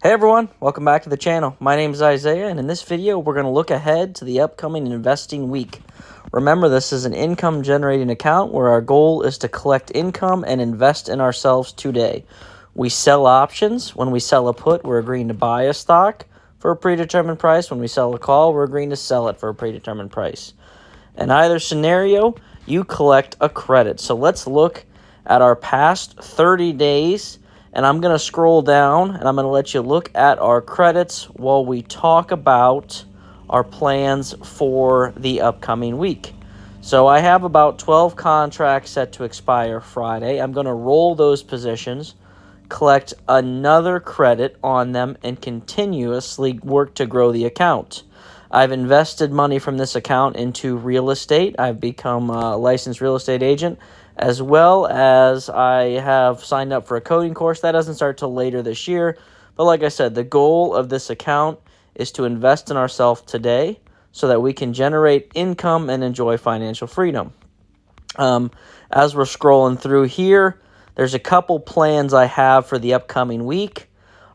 Hey everyone, welcome back to the channel. My name is Isaiah, and in this video we're going to look ahead to the upcoming investing week. Remember, this is an income generating account where our goal is to collect income and invest in ourselves today. We sell options. When we sell a put, we're agreeing to buy a stock for a predetermined price. When we sell a call, we're agreeing to sell it for a predetermined price. In either scenario, you collect a credit. So let's look at our past 30 days. And I'm going to scroll down, and I'm going to let you look at our credits while we talk about our plans for the upcoming week. So I have about 12 contracts set to expire Friday. I'm going to roll those positions, collect another credit on them, and continuously work to grow the account. I've invested money from this account into real estate. I've become a licensed real estate agent, as well as I have signed up for a coding course. That doesn't start till later this year. But like I said, the goal of this account is to invest in ourselves today so that we can generate income and enjoy financial freedom. As we're scrolling through here, there's a couple plans I have for the upcoming week.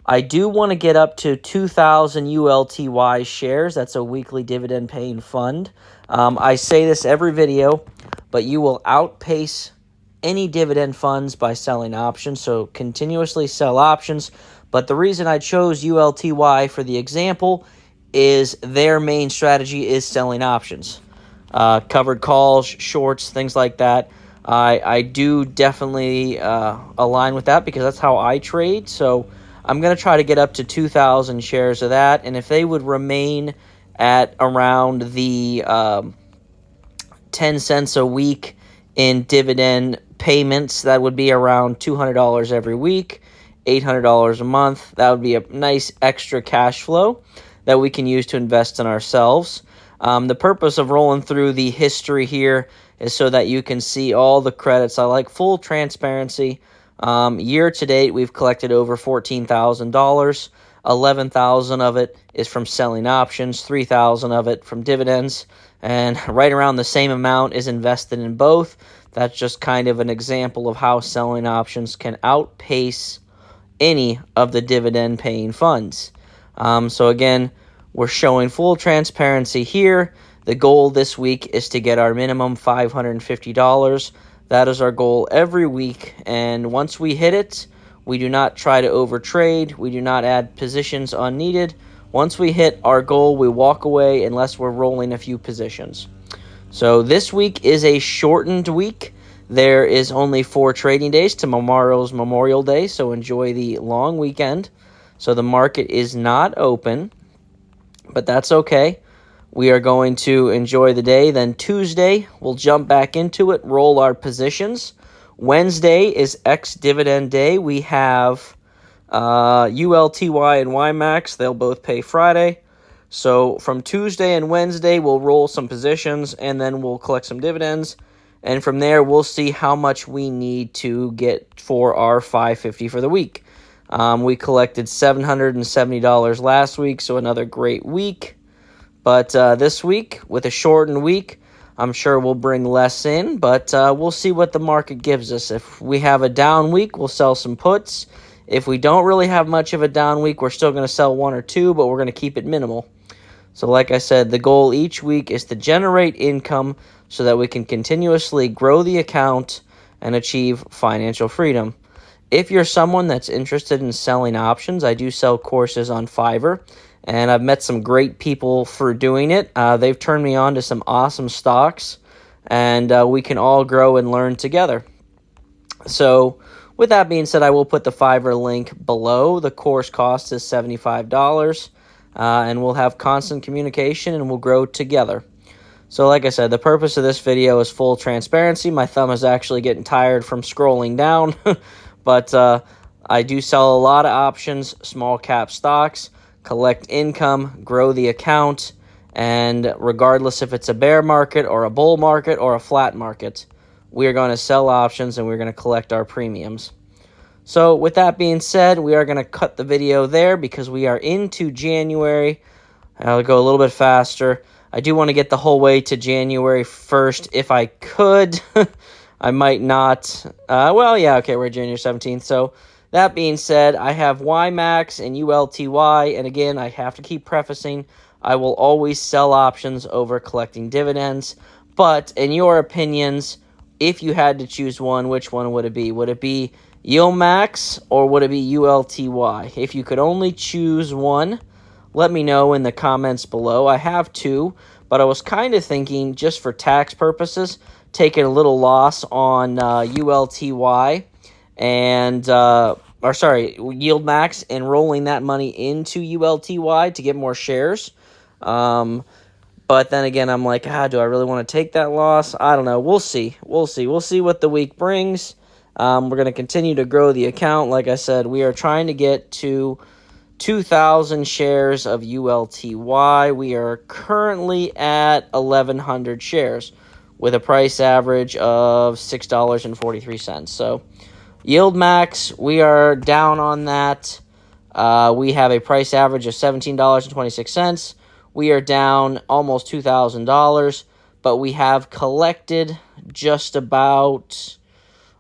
I do want to get up to 2,000 ULTY shares. That's a weekly dividend paying fund. I say this every video, but you will outpace any dividend funds by selling options. So continuously sell options. But the reason I chose ULTY for the example is their main strategy is selling options. Covered calls, shorts, things like that. I do definitely align with that because that's how I trade. So I'm going to try to get up to 2,000 shares of that. And if they would remain at around the 10 cents a week in dividend payments, that would be around $200 every week, $800 a month. That would be a nice extra cash flow that we can use to invest in ourselves. The purpose of rolling through the history here is so that you can see all the credits. I like full transparency. Year to date, we've collected over $14,000. $11,000 of it is from selling options, $3,000 of it from dividends, and right around the same amount is invested in both. That's just kind of an example of how selling options can outpace any of the dividend-paying funds. So again, we're showing full transparency here. The goal this week is to get our minimum $550. That is our goal every week, and once we hit it, we do not try to overtrade. We do not add positions unneeded. Once we hit our goal, we walk away unless we're rolling a few positions. So this week is a shortened week. There is only 4 trading days. Tomorrow's Memorial Day, so enjoy the long weekend. So the market is not open, but that's okay. We are going to enjoy the day. Then Tuesday, we'll jump back into it, roll our positions. Wednesday is ex-dividend day. We have ULTY and YMAX. They'll both pay Friday. So from Tuesday and Wednesday, we'll roll some positions, and then we'll collect some dividends. And from there, we'll see how much we need to get for our $550 for the week. We collected $770 last week, so another great week. But this week, with a shortened week, I'm sure we'll bring less in, but we'll see what the market gives us. If we have a down week, we'll sell some puts. If we don't really have much of a down week, we're still going to sell 1 or 2, but we're going to keep it minimal. So like I said, the goal each week is to generate income so that we can continuously grow the account and achieve financial freedom. If you're someone that's interested in selling options, I do sell courses on Fiverr. And I've met some great people for doing it. They've turned me on to some awesome stocks, and we can all grow and learn together. So with that being said, I will put the Fiverr link below. The course cost is $75, and we'll have constant communication, and we'll grow together. So like I said, the purpose of this video is full transparency. My thumb is actually getting tired from scrolling down, but I do sell a lot of options, small cap stocks, collect income, grow the account, and regardless if it's a bear market or a bull market or a flat market, we are going to sell options and we're going to collect our premiums. So with that being said, we are going to cut the video there because we are into January. I'll go a little bit faster. I do want to get the whole way to January 1st if I could. I might not. Well, yeah, okay, we're January 17th. So That being said, I have YMAX and ULTY, and again, I have to keep prefacing, I will always sell options over collecting dividends. But in your opinions, if you had to choose one, which one would it be? Would it be YieldMax or would it be ULTY? If you could only choose one, let me know in the comments below. I have two, but I was kind of thinking, just for tax purposes, taking a little loss on ULTY and YieldMax, and rolling that money into ULTY to get more shares. But then again, I'm like, do I really want to take that loss? I don't know. We'll see. We'll see what the week brings. We're going to continue to grow the account. Like I said, we are trying to get to 2,000 shares of ULTY. We are currently at 1,100 shares with a price average of $6.43. So YieldMax, we are down on that. We have a price average of $17.26. We are down almost $2,000, but we have collected just about,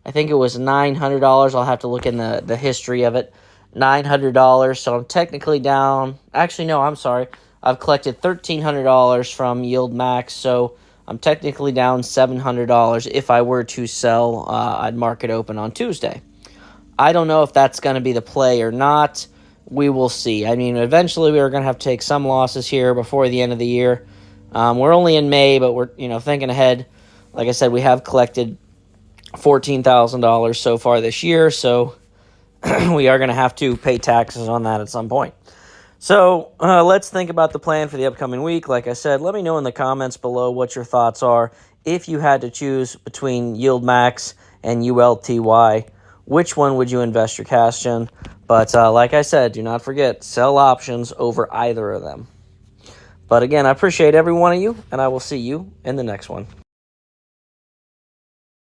I think it was $900. I'll have to look in the history of it. $900, so I'm technically down. Actually, no, I'm sorry. I've collected $1,300 from YieldMax, so I'm technically down $700. If I were to sell, I'd market open on Tuesday. I don't know if that's going to be the play or not. We will see. I mean, eventually we are going to have to take some losses here before the end of the year. We're only in May, but we're thinking ahead. Like I said, we have collected $14,000 so far this year, so we are going to have to pay taxes on that at some point. So let's think about the plan for the upcoming week. Like I said, let me know in the comments below what your thoughts are. If you had to choose between YieldMax and ULTY, which one would you invest your cash in? But like I said, do not forget, sell options over either of them. But again, I appreciate every one of you, and I will see you in the next one.